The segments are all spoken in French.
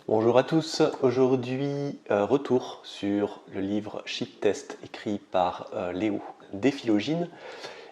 Bonjour à tous, aujourd'hui retour sur le livre Chic Test écrit par Léo Desphilogines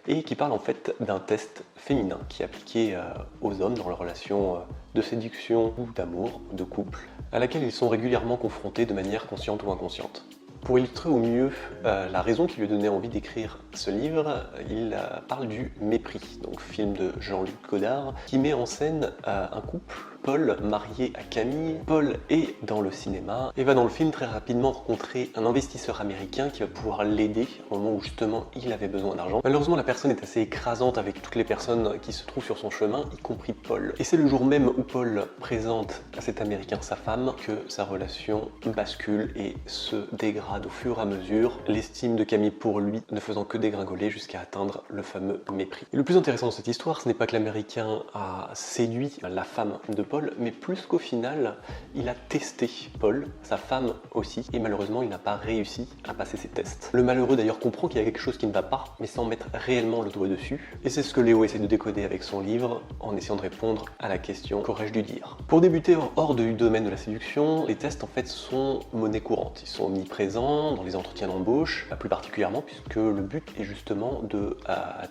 et qui parle en fait d'un test féminin qui est appliqué aux hommes dans leurs relations de séduction ou d'amour, de couple, à laquelle ils sont régulièrement confrontés de manière consciente ou inconsciente. Pour illustrer au mieux la raison qui lui a donné envie d'écrire ce livre, il parle du Mépris, donc film de Jean-Luc Godard, qui met en scène un couple, Paul, marié à Camille. Paul est dans le cinéma et va dans le film très rapidement rencontrer un investisseur américain qui va pouvoir l'aider au moment où justement il avait besoin d'argent. Malheureusement, la personne est assez écrasante avec toutes les personnes qui se trouvent sur son chemin, y compris Paul. Et c'est le jour même où Paul présente à cet américain sa femme que sa relation bascule et se dégrade au fur et à mesure, l'estime de Camille pour lui ne faisant que dégringoler jusqu'à atteindre le fameux mépris. Et le plus intéressant de cette histoire, ce n'est pas que l'américain a séduit la femme de Paul, mais plus qu'au final, il a testé Paul, sa femme aussi, et malheureusement, il n'a pas réussi à passer ses tests. Le malheureux d'ailleurs comprend qu'il y a quelque chose qui ne va pas, mais sans mettre réellement le doigt dessus. Et c'est ce que Léo essaie de décoder avec son livre, en essayant de répondre à la question « Qu'aurais-je dû dire ?» Pour débuter hors du domaine de la séduction, les tests en fait sont monnaie courante. Ils sont omniprésents dans les entretiens d'embauche, plus particulièrement puisque le but est justement de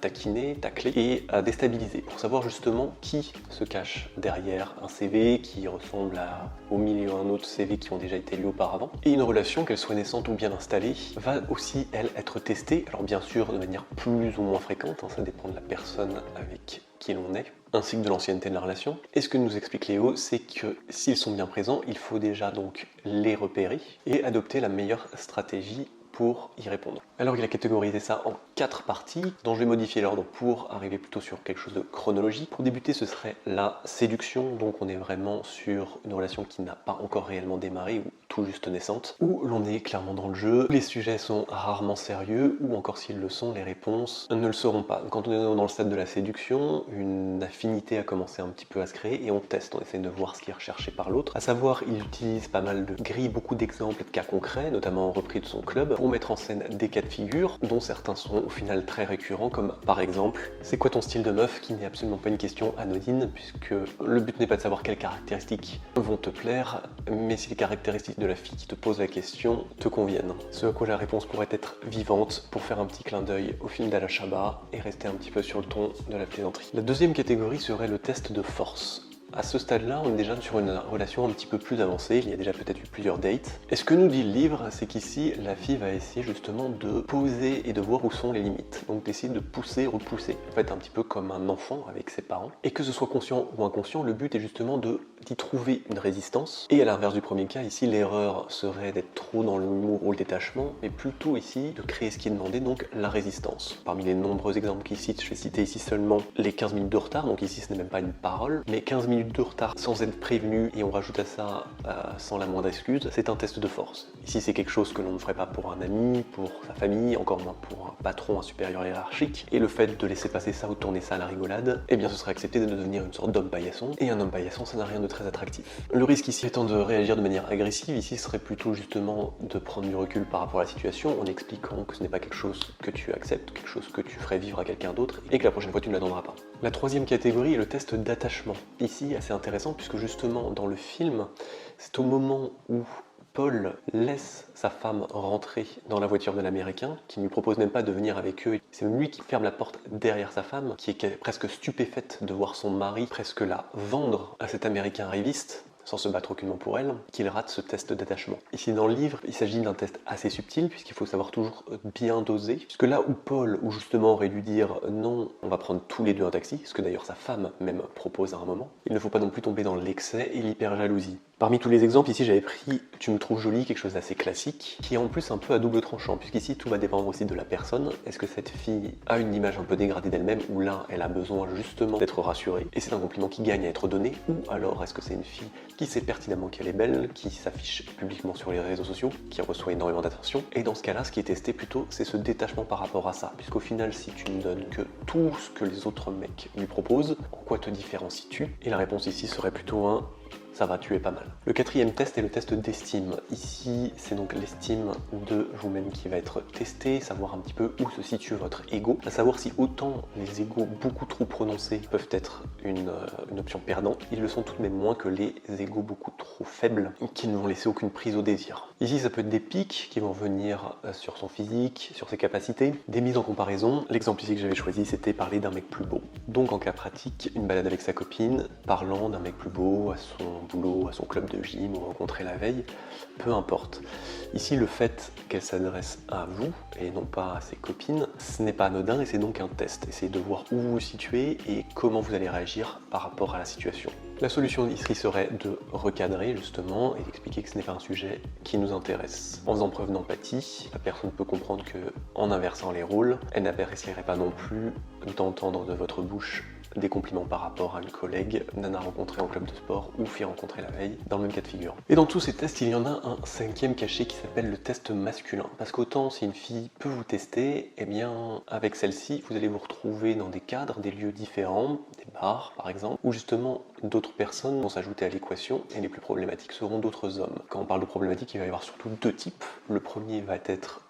taquiner, tacler et à déstabiliser, pour savoir justement qui se cache derrière un CV qui ressemble au milieu d'un autre CV qui ont déjà été lus auparavant. Et une relation, qu'elle soit naissante ou bien installée, va aussi, elle, être testée. Alors bien sûr, de manière plus ou moins fréquente, ça dépend de la personne avec qui l'on est, ainsi que de l'ancienneté de la relation. Et ce que nous explique Léo, c'est que s'ils sont bien présents, il faut déjà donc les repérer et adopter la meilleure stratégie pour y répondre. Alors il a catégorisé ça en 4 parties, dont je vais modifier l'ordre pour arriver plutôt sur quelque chose de chronologique. Pour débuter, ce serait la séduction, donc on est vraiment sur une relation qui n'a pas encore réellement démarré ou tout juste naissante, où l'on est clairement dans le jeu, les sujets sont rarement sérieux, ou encore s'ils le sont, les réponses ne le seront pas. Quand on est dans le stade de la séduction, une affinité a commencé un petit peu à se créer et on teste, on essaie de voir ce qui est recherché par l'autre. À savoir, il utilise pas mal de grilles, beaucoup d'exemples et de cas concrets, notamment repris de son club, pour mettre en scène des cas de figure, dont certains sont au final très récurrents, comme par exemple, c'est quoi ton style de meuf, qui n'est absolument pas une question anodine, puisque le but n'est pas de savoir quelles caractéristiques vont te plaire, mais si les caractéristiques de la fille qui te pose la question te conviennent. Ce à quoi la réponse pourrait être vivante, pour faire un petit clin d'œil au film d'Ala Chabat et rester un petit peu sur le ton de la plaisanterie. La deuxième catégorie serait le test de force. À ce stade-là, on est déjà sur une relation un petit peu plus avancée, il y a déjà peut-être eu plusieurs dates. Et ce que nous dit le livre, c'est qu'ici, la fille va essayer justement de poser et de voir où sont les limites. Donc d'essayer de pousser, repousser. En fait, un petit peu comme un enfant avec ses parents. Et que ce soit conscient ou inconscient, le but est justement d'y trouver une résistance. Et à l'inverse du premier cas, ici, l'erreur serait d'être trop dans l'humour ou le détachement, mais plutôt ici, de créer ce qui est demandé, donc la résistance. Parmi les nombreux exemples qu'il cite, je vais citer ici seulement les 15 minutes de retard, donc ici ce n'est même pas une parole, mais 15 minutes de retard sans être prévenu, et on rajoute à ça sans la moindre excuse, c'est un test de force. Ici c'est quelque chose que l'on ne ferait pas pour un ami, pour sa famille, encore moins pour un patron, un supérieur hiérarchique, et le fait de laisser passer ça ou de tourner ça à la rigolade, eh bien ce serait accepté de devenir une sorte d'homme paillasson, et un homme paillasson ça n'a rien de très attractif. Le risque ici étant de réagir de manière agressive, ici serait plutôt justement de prendre du recul par rapport à la situation en expliquant que ce n'est pas quelque chose que tu acceptes, quelque chose que tu ferais vivre à quelqu'un d'autre, et que la prochaine fois tu ne l'attendras pas. La troisième catégorie est le test d'attachement. Ici, assez intéressant puisque justement dans le film, c'est au moment où Paul laisse sa femme rentrer dans la voiture de l'américain, qui ne lui propose même pas de venir avec eux. C'est lui qui ferme la porte derrière sa femme, qui est presque stupéfaite de voir son mari presque la vendre à cet américain riviste, sans se battre aucunement pour elle, qu'il rate ce test d'attachement. Ici dans le livre, il s'agit d'un test assez subtil, puisqu'il faut savoir toujours bien doser, puisque là où Paul, ou justement aurait dû dire non, on va prendre tous les deux un taxi, ce que d'ailleurs sa femme même propose à un moment, il ne faut pas non plus tomber dans l'excès et l'hyper-jalousie. Parmi tous les exemples, ici j'avais pris « Tu me trouves jolie », quelque chose d'assez classique, qui est en plus un peu à double tranchant, puisqu'ici tout va dépendre aussi de la personne. Est-ce que cette fille a une image un peu dégradée d'elle-même, ou là elle a besoin justement d'être rassurée, et c'est un compliment qui gagne à être donné, ou alors est-ce que c'est une fille qui sait pertinemment qu'elle est belle, qui s'affiche publiquement sur les réseaux sociaux, qui reçoit énormément d'attention, et dans ce cas-là, ce qui est testé plutôt, c'est ce détachement par rapport à ça, puisqu'au final, si tu ne donnes que tout ce que les autres mecs lui proposent, en quoi te différencies-tu? Et la réponse ici serait plutôt un ça va tuer pas mal. Le quatrième test est le test d'estime. Ici, c'est donc l'estime de vous-même qui va être testée, savoir un petit peu où se situe votre ego, à savoir si autant les égos beaucoup trop prononcés peuvent être une option perdante, ils le sont tout de même moins que les égos beaucoup trop faibles qui ne vont laisser aucune prise au désir. Ici, ça peut être des pics qui vont venir sur son physique, sur ses capacités, des mises en comparaison. L'exemple ici que j'avais choisi, c'était parler d'un mec plus beau. Donc en cas pratique, une balade avec sa copine, parlant d'un mec plus beau à son boulot, à son club de gym ou rencontré la veille, peu importe. Ici, le fait qu'elle s'adresse à vous et non pas à ses copines, ce n'est pas anodin et c'est donc un test. Essayez de voir où vous vous situez et comment vous allez réagir par rapport à la situation. La solution ici serait de recadrer justement et d'expliquer que ce n'est pas un sujet qui nous intéresse. En faisant preuve d'empathie, la personne peut comprendre que, en inversant les rôles, elle n'apprécierait pas non plus d'entendre de votre bouche des compliments par rapport à une collègue, nana rencontrée en club de sport ou fille rencontrée la veille, dans le même cas de figure. Et dans tous ces tests, il y en a un cinquième caché qui s'appelle le test masculin. Parce qu'autant si une fille peut vous tester, eh bien avec celle-ci, vous allez vous retrouver dans des cadres, des lieux différents, des bars par exemple, où justement d'autres personnes vont s'ajouter à l'équation et les plus problématiques seront d'autres hommes. Quand on parle de problématiques, il va y avoir surtout deux types. Le premier va être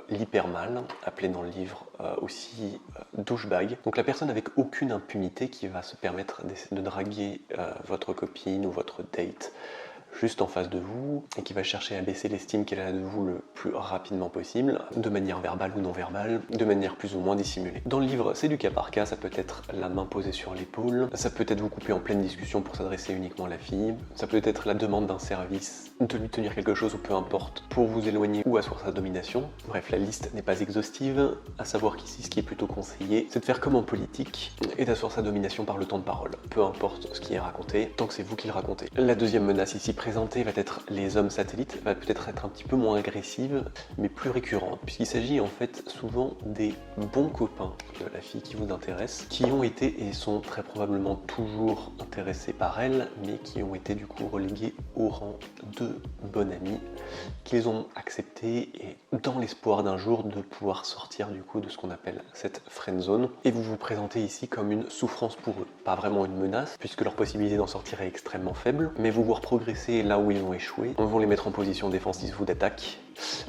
l'hypermâle, appelé dans le livre aussi douchebag. Donc la personne avec aucune impunité qui va se permettre de draguer votre copine ou votre date juste en face de vous et qui va chercher à baisser l'estime qu'elle a de vous le plus rapidement possible, de manière verbale ou non verbale, de manière plus ou moins dissimulée. Dans le livre, c'est du cas par cas, ça peut être la main posée sur l'épaule, ça peut être vous couper en pleine discussion pour s'adresser uniquement à la fille, ça peut être la demande d'un service, de lui tenir quelque chose ou peu importe, pour vous éloigner ou asseoir sa domination. Bref, la liste n'est pas exhaustive, à savoir qu'ici, ce qui est plutôt conseillé, c'est de faire comme en politique et d'asseoir sa domination par le temps de parole. Peu importe ce qui est raconté, tant que c'est vous qui le racontez. La deuxième menace ici présentée va être les hommes satellites, va peut-être être un petit peu moins agressive, mais plus récurrente, puisqu'il s'agit en fait souvent des bons copains de la fille qui vous intéresse, qui ont été et sont très probablement toujours intéressés par elle, mais qui ont été du coup relégués au rang de bon ami, qu'ils ont accepté et dans l'espoir d'un jour de pouvoir sortir du coup de ce qu'on appelle cette friend zone. Et vous vous présentez ici comme une souffrance pour eux, pas vraiment une menace, puisque leur possibilité d'en sortir est extrêmement faible, mais vous voir progresser là où ils ont échoué, on va les mettre en position défensive ou d'attaque.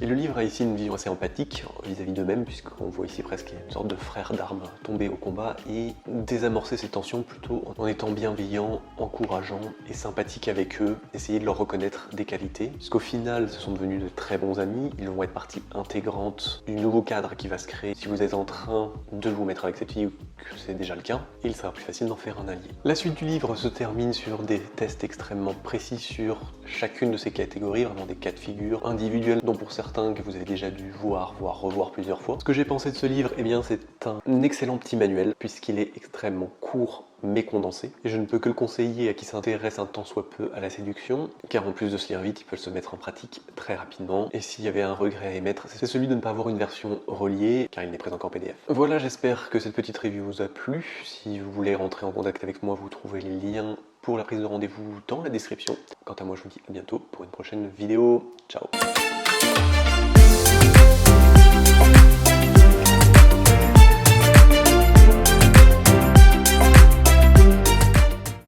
Et le livre a ici une vision assez empathique vis-à-vis d'eux-mêmes, puisqu'on voit ici presque une sorte de frère d'armes tombé au combat et désamorcer ces tensions plutôt en étant bienveillant, encourageant et sympathique avec eux, essayer de leur reconnaître des qualités, puisqu'au final ce sont devenus de très bons amis, ils vont être partie intégrante du nouveau cadre qui va se créer si vous êtes en train de vous mettre avec cette fille ou que c'est déjà le cas, et il sera plus facile d'en faire un allié. La suite du livre se termine sur des tests extrêmement précis sur chacune de ces catégories, vraiment des cas de figure individuels dont pour certains que vous avez déjà dû voir, voire revoir plusieurs fois. Ce que j'ai pensé de ce livre, eh bien c'est un excellent petit manuel puisqu'il est extrêmement court mais condensé. Et je ne peux que le conseiller à qui s'intéresse un tant soit peu à la séduction, car en plus de se lire vite, il peut se mettre en pratique très rapidement. Et s'il y avait un regret à émettre, c'est celui de ne pas avoir une version reliée, car il n'est présent qu'en PDF. Voilà, j'espère que cette petite review vous a plu. Si vous voulez rentrer en contact avec moi, vous trouvez les liens pour la prise de rendez-vous dans la description. Quant à moi, je vous dis à bientôt pour une prochaine vidéo. Ciao!